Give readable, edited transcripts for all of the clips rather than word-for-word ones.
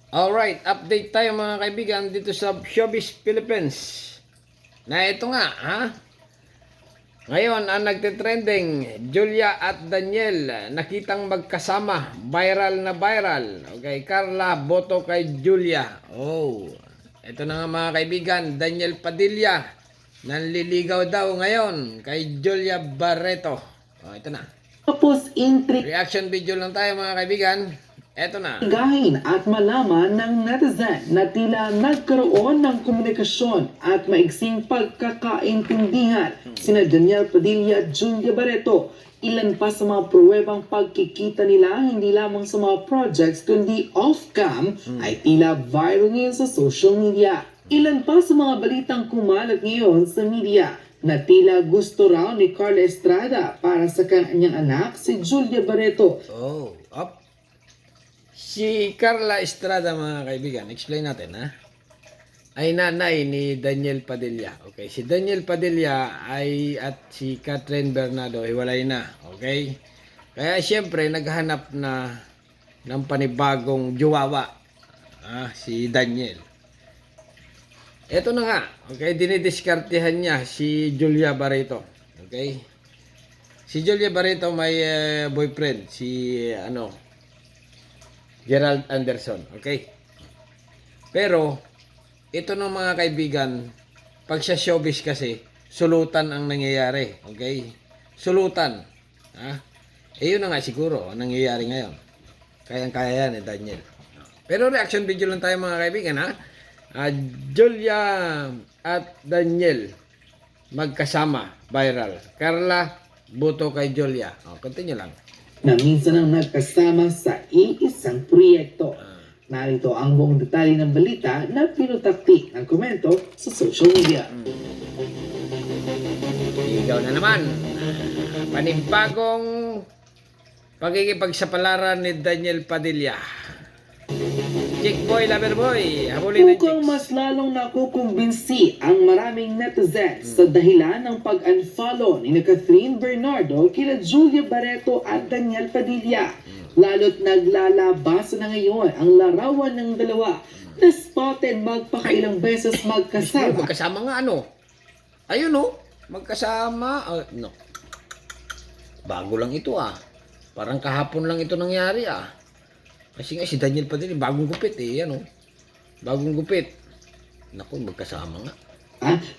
Alright, update tayo mga kaibigan dito sa Showbiz Philippines. Na ito nga, ha? Ngayon, ang nagtitrending, Julia at Daniel, nakitang magkasama, viral na viral. Okay, Carla, boto kay Julia. Oh, ito na nga mga kaibigan, Daniel Padilla, nanliligaw daw ngayon kay Julia Barreto. Oh, ito na. Tapos Reaction video lang tayo mga kaibigan. Ito na. intrigahin at malaman ng netizen na tila nagkaroon ng komunikasyon at maiksing pagkakaintindihan sina Daniel Padilla at Julia Barreto. Ilan pa sa mga pruwebang pagkikita nila hindi lamang sa mga projects kundi off-cam ay tila viral ngayon sa social media. Ilan pa sa mga balitang kumalat ngayon sa media na tila gusto raw ni Carla Estrada para sa kanyang anak si Julia Barreto. Oh, up. Si Carla Estrada mga kaibigan, explain natin ha. Ay nanay ni Daniel Padilla. Okay, si Daniel Padilla ay at si Catherine Bernardo hiwalay na. Okay? Kaya siyempre naghanap na ng panibagong jowawa. Si Daniel. Ito na nga. Okay, dinidiskartehan niya si Julia Barreto. Okay? Si Julia Barreto may boyfriend, si Gerald Anderson, okay? Pero, ito ng mga kaibigan, pag sa showbiz kasi, sulutan ang nangyayari, okay? Sulutan, ha? Yun na nga siguro, ang nangyayari ngayon. Kayang-kaya yan Daniel. Pero reaction video lang tayo mga kaibigan, ha? Julia at Daniel, magkasama, viral. Carla, boto kay Julia. Continue lang. Na minsan ang nagkasama sa iisang proyekto. Narito ang buong detalye ng balita na pinutakti ng komento sa social media. Ikaw na naman. Panibagong pagikipagsapalaran ni Daniel Padilla. Chick boy, lover boy. Habulin ng Mukhang chicks. mas lalong nakukumbinsi ang maraming netizens sa dahilan ng pag-unfollow ni Catherine Bernardo kila Julia Barreto at Daniel Padilla. Lalo't naglalabasa na ngayon ang larawan ng dalawa na spotted magpakailang beses magkasama. Magkasama nga Ayun magkasama. No. Bago lang ito Parang kahapon lang ito nangyari Kasi nga si Daniel Padilla bagong gupit Bagong gupit. Naku, magkasama nga.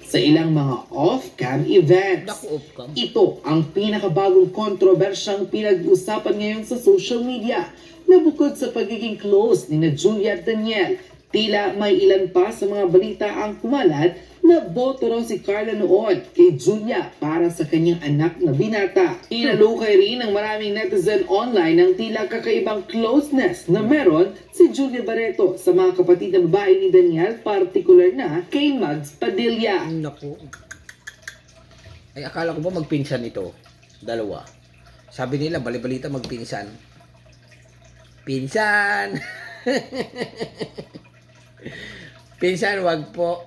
Sa ilang mga off-cam events. Naku, off-cam. Ito ang pinakabagong kontrobersyang pinag-usapan ngayon sa social media na bukod sa pagiging close ni na Julia at Daniel, tila may ilan pa sa mga balita ang kumalat na boto raw si Carla noon kay Julia para sa kanyang anak na binata. Inalukay rin ng maraming netizen online ang tila kakaibang closeness na meron si Julia Barreto sa mga kapatid na babae ni Daniel, partikular na kay Mags Padilla. Naku. Ay, akala ko ba magpinsan ito? Dalawa. Sabi nila, bali-balita magpinsan. Pinsan! Pinsan, wag po.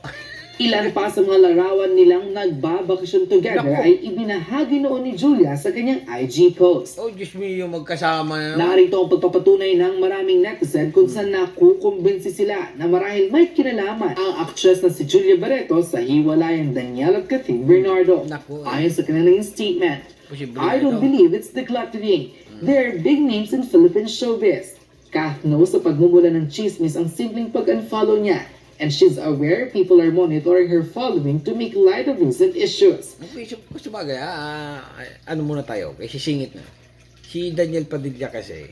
Ilan pa sa mga larawan nilang nagbabakasyon together Naku. ay ibinahagi noon ni Julia sa kanyang IG post. Oh, Diyos mo yung magkasama na naman. Narito ang pagpapatunay ng maraming netizen kung saan nakukumbinsi sila na marahil may kinalaman ang actress na si Julia Barreto sa hiwalayang Daniel at Catherine Bernardo. Naku. Ayon sa kanilang statement, Posible I don't ito. believe it's the gluttony. They're big names in Philippine showbiz. Kahit no sa pagmumula ng chismis ang simpleng pag-unfollow niya. And she's aware people are monitoring her following to make light of recent issues. Gusto bagay, ano muna tayo, kasi singit na. Si Daniel Padilla kasi,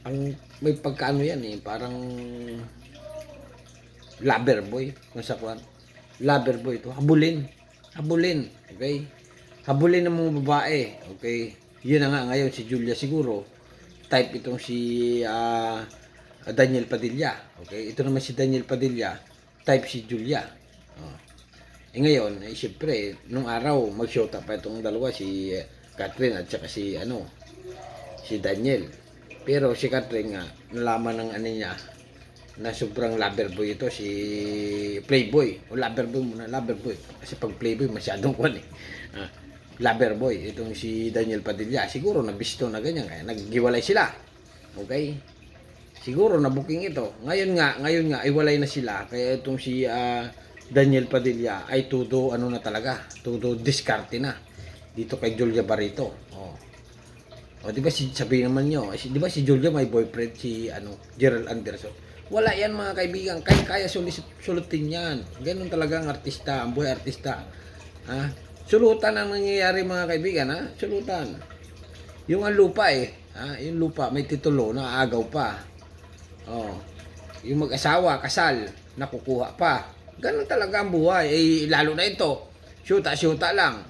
ang may pagkaano yan parang lover boy, kung sa kwan. Lover boy ito, habulin, okay? Habulin ng mga babae, okay? Yun na nga ngayon, si Julia siguro, type itong si Daniel Padilla. Okay? Ito naman si Daniel Padilla, type si Julia. Ngayon, siyempre, nung araw, mag-shota pa itong dalawa, si Catherine at saka si Daniel. Pero si Catherine nga, nalaman ng niya, na sobrang lover boy ito, si Playboy. O lover boy muna, lover boy. Kasi pag Playboy, masyadong kwan lover boy, itong si Daniel Padilla. Siguro, nabisto na ganyan, kaya naghiwalay sila. Okay? Siguro na booking ito. Ngayon nga ay walay na sila. Kaya itong si Daniel Padilla ay todo ano na talaga, todo diskarte na dito kay Julia Barreto. O di ba sabihin naman niyo, di ba si Julia may boyfriend si Gerald Anderson. Wala yan mga kaibigan, kaya sulutin yan. Ganun talaga ang artista, ang buhay artista. Sulutan ang nangyayari mga kaibigan, sulutan. Yung ang lupa yung lupa may titulo na agaw pa. Yung mag-asawa, kasal, nakukuha pa. Ganun talaga ang buhay. Lalo na ito, syuta lang.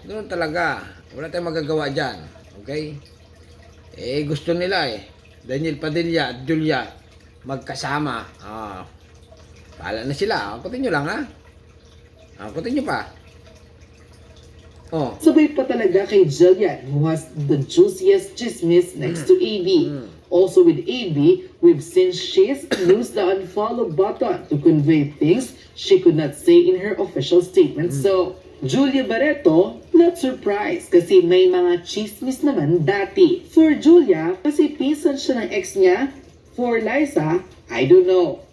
Ganun talaga. Wala tayong magagawa dyan. Okay? Gusto nila Daniel Padilla at Julia magkasama. Paala na sila. Akutin nyo lang Akutin nyo pa. Sabay pa talaga kay Jillian, who has the juiciest chismis next to AB. Also with AB, we've seen she's used the unfollow button to convey things she could not say in her official statement. So, Julia Barreto, not surprised kasi may mga chismis naman dati. For Julia, kasi pinsan siya ng ex niya. For Liza, I don't know.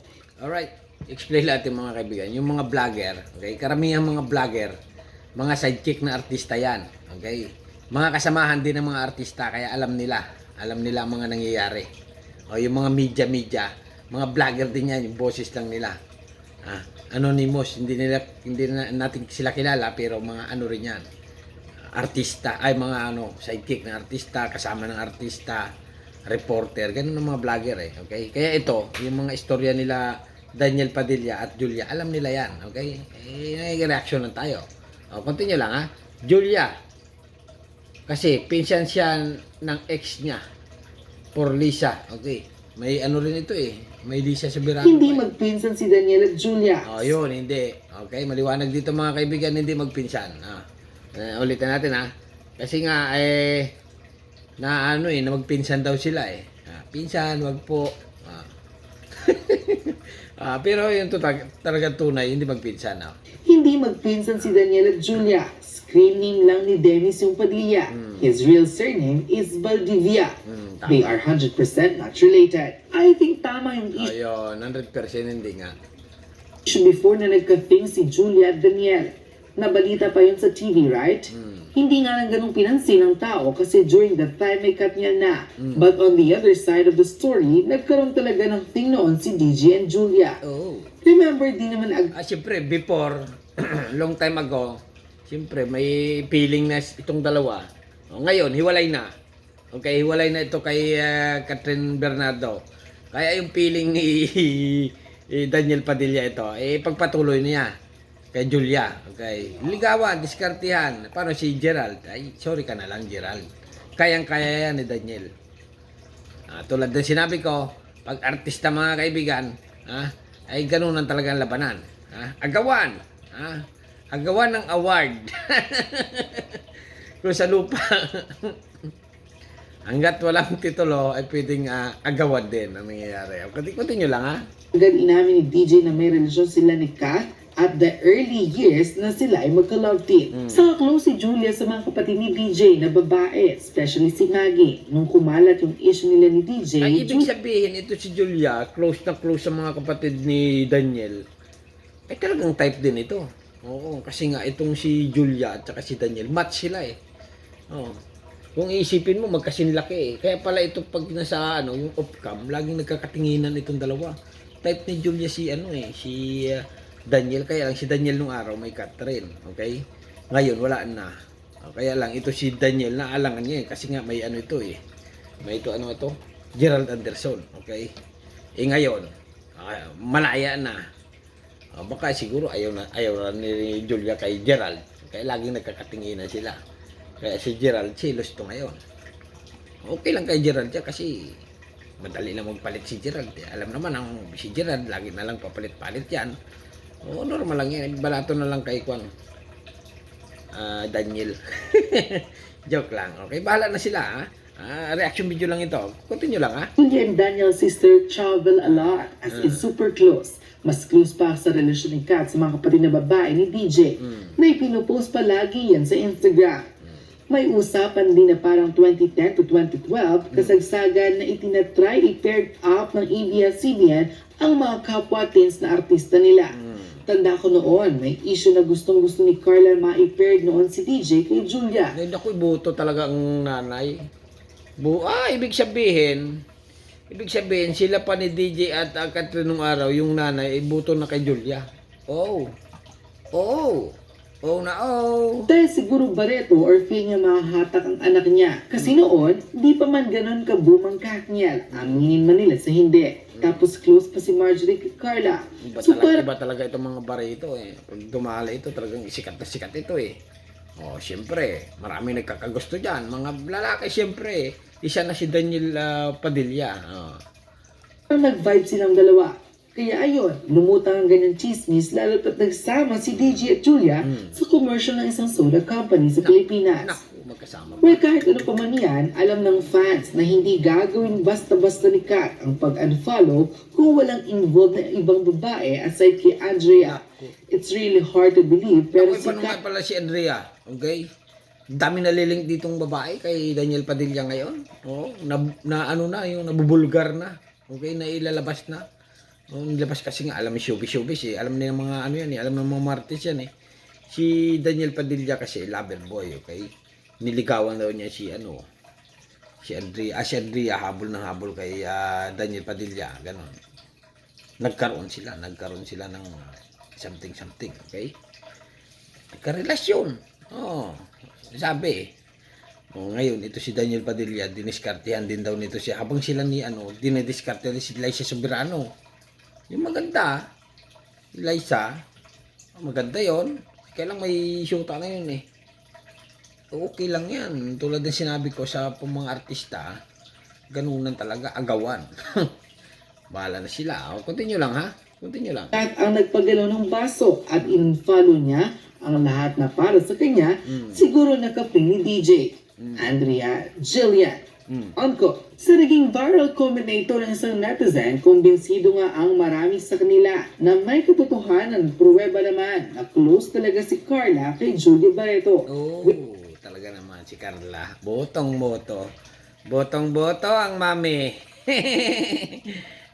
Alright, explain natin mga kaibigan. Yung mga vlogger, okay? Karamihan mga vlogger, mga sidekick na artista yan. Okay? Mga kasamahan din ng mga artista, kaya alam nila ang mga nangyayari. O yung mga media, mga vlogger din yan, yung boses lang nila. Anonymous, hindi na natin sila kilala, pero mga ano rin yan. Artista, ay mga sidekick na artista, kasama ng artista, reporter, ganun ang mga vlogger okay? Kaya ito, yung mga istorya nila Daniel Padilla at Julia, alam nila yan, okay? Nag-reaction lang tayo. Continue lang Julia, kasi pinsan siya ng ex niya, for Lisa, okay? May ano rin ito may Lisa sa Birano. Hindi magpinsan si Daniel at Julia. Yun, hindi. Okay, maliwanag dito mga kaibigan, hindi magpinsan. Ulitin natin kasi nga na magpinsan daw sila pinsan, wag po. Pero yung talagang tunay, hindi magpinsan. Hindi magpinsan si Daniel at Julia. Screen lang ni Dennis yung Padilla. His real surname is Valdivia. They are 100% not related. I think tama yung Ayun, 100% hindi nga. issue before na nagka-thing si Julia at Daniel. Nabalita pa yun sa TV, right? Hindi nga lang ganun pinansin ng tao kasi during that time may cut niya na. But on the other side of the story, nagkaroon talaga ng thing noon si DJ and Julia. Remember, di naman Siyempre, before, long time ago, siyempre, may feeling na itong dalawa. Ngayon, hiwalay na. Okay, hiwalay na ito kay Catherine Bernardo. Kaya yung feeling ni Daniel Padilla ito, pagpatuloy niya kay Julia. Okay, ligawan, diskartihan. Paano si Gerald? Ay, sorry ka na lang, Gerald. Kayang-kaya yan ni Daniel. Tulad ng sinabi ko, pag artista mga kaibigan, ay ganun ang talagang labanan. Agawan. Agawan ng award. Kung sa lupa, hanggat walang titulo, ay pwedeng agawan din ang nangyayari. Continue lang agad inamin ni DJ na may relasyon sila ni Kat at the early years na sila ay magka-love team. Saka close si Julia sa mga kapatid ni DJ na babae, especially si Maggie. Nung kumalat yung issue nila ni DJ, ay ibig sabihin, ito si Julia, close na close sa mga kapatid ni Daniel. Ay talagang type din ito. Oo, kasi nga itong si Julia at saka si Daniel, match sila Kung iisipin mo, magkasinlaki Kaya pala ito pag nasa yung off-cam, laging nagkakatinginan itong dalawa. Type ni Julia si si Daniel, kaya lang si Daniel nung araw may Catherine, okay? Ngayon wala na. Kaya lang ito si Daniel naalangan niya kasi nga may ito May ito Gerald Anderson, okay? Ngayon, malaya na. Baka siguro ayaw na ni Julia kay Gerald. Kaya laging nagkakatinginan sila. Kaya si Gerald, silos to ngayon. Okay lang kay Gerald siya kasi madali lang magpalit si Gerald. Alam naman si Gerald, lagi na lang papalit-palit yan. Normal lang yan. Balato na lang kay Daniel. Joke lang. Okay, bahala na sila reaction video lang ito. Continue lang Julia and Daniel's sister travel a lot as in super close. Mas close pa sa relasyon ni Kat sa mga kapatid na babae ni DJ na ipinupost palagi yan sa Instagram. May usapan din na parang 2010 to 2012, kasagsagan na itinatry i-paired up ng ABS-CBN ang mga kapwa teens na artista nila. Tanda ko noon, may issue na gustong-gusto ni Carla ma-i-paired noon si DJ kay Julia. Hindi ako ibuto talaga ang nanay. Ibig sabihin, sila pa ni DJ at Catherine nung araw, yung nanay, ibuto na kay Julia. Oh. Dahil siguro Barreto or feel niya mahahatak ang anak niya. Kasi noon, di pa man ganon kabumang Katniel. Aminin man nila sa hindi. Tapos close pa si Marjorie kay Carla. Iba talaga itong mga Barreto eh. Pag dumala ito, talagang sikat na sikat ito eh. Oh, siyempre, marami nagkakagusto dyan. Mga lalaki, siyempre, isa na si Daniel Padilla. Oh. Nag-vibe silang dalawa. Kaya ayun, lumutang ang ganyang chismis lalo pat nagsama si DJ at Julia sa commercial ng isang soda company sa Pilipinas. Naku, magkasama ba? Well, kahit ano pa man yan, alam ng fans na hindi gagawin basta-basta ni Kat ang pag-unfollow kung walang involved na ibang babae aside kay Andrea. It's really hard to believe, pero Ako, si paano nga Kat... pala si Andrea? Okay? Dami nalilink ditong babae kay Daniel Padilla ngayon. Oh, yung nabubulgar na. Okay, nailalabas na. Oh, nilabas kasi nga, alam ni showbiz eh. Alam niya mga ano yan eh. Alam ng mga martis yan eh. Si Daniel Padilla kasi lover boy, okay? Niligawan daw niya si Andrea, habol ng habol kay Daniel Padilla, ganon. Nagkaroon sila ng something, okay? Nagkarelasyon. Oh, sabi eh. Oh, ngayon, ito si Daniel Padilla, diniskartehan din daw nito siya. Habang sila dinidiskartehan si Liza Soberano. Yung maganda, Liza, maganda yon. Kailang may syuta na yun eh. Okay lang yan. Tulad ng sinabi ko sa mga artista, ganunan talaga, agawan. Bahala na sila. O, continue lang ha. Continue lang. Kat ang nagpagalaw ng baso at in-follow niya ang lahat na para sa kanya, siguro nakaping ni DJ, Andrea Jillian. Uncle, sa naging viral commentator ng isang netizen, kumbinsido nga ang marami sa kanila na may katotohanan, pruweba naman na close talaga si Carla kay Julia Barreto. Oh, talaga naman si Carla. Botong-boto ang mami.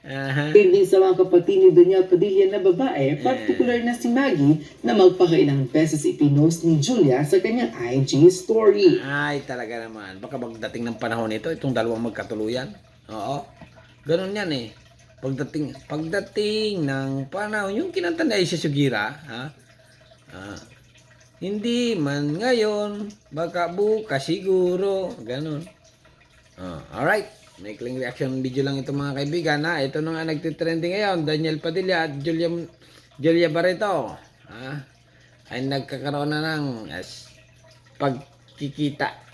Hindi sa mga kapatid ni Daniel Padilla na babae, particular na si Maggie, na magpakailang beses ipinost ni Julia sa kanyang IG story. Ay, talaga naman. Baka magdating ng panahon ito, itong dalawang magkatuluyan. Oo. Ganun yan eh. Pagdating ng panahon, yung kinanta na si Sugira, hindi man ngayon, baka bukas siguro. Ganun. Alright. Maikling reaction video lang ito mga kaibigan ha. Ito na nga nagtitrending ngayon. Daniel Padilla at Julia Barreto ay nagkakaroon na ng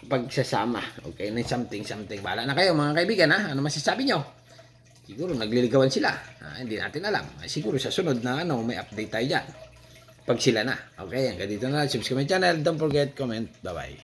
pagsasama. Okay, na something. Bahala na kayo mga kaibigan ha. Ano masasabi nyo? Siguro nagliligawan sila. Hindi natin alam. Siguro sa sunod na may update tayo dyan. Pag sila na. Okay, hanggang dito na. Subscribe my channel. Don't forget, comment. Bye-bye.